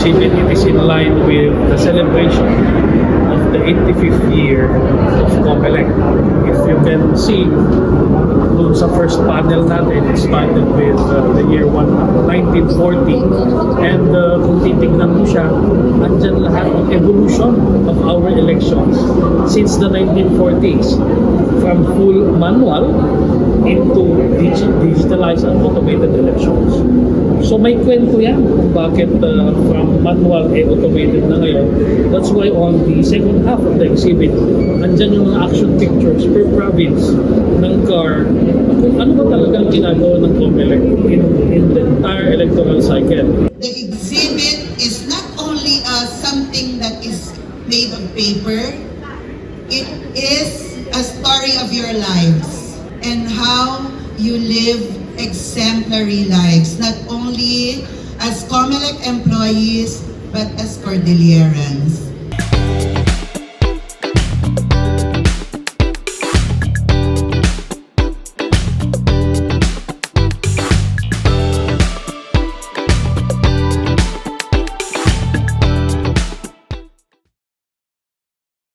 exhibit, it is in line with the celebration of the 85th year of COMELEC. If you can see, dun sa first panel natin, it started with the year 1940. And kung titignan mo siya, andyan lahat ng evolution of our elections since the 1940s. From full manual into digitalized and automated elections. So may kwento yan kung bakit from manual automated na ngayon. That's why on the second half of the exhibit, andyan yung mga action pictures per province ng CAR kung ano ba talagang ginagawa ng COMELEC in the entire electoral cycle. The exhibit is not only something that is made of paper, it is a story of your lives and how you live exemplary lives, not only as COMELEC employees, but as Cordillerans.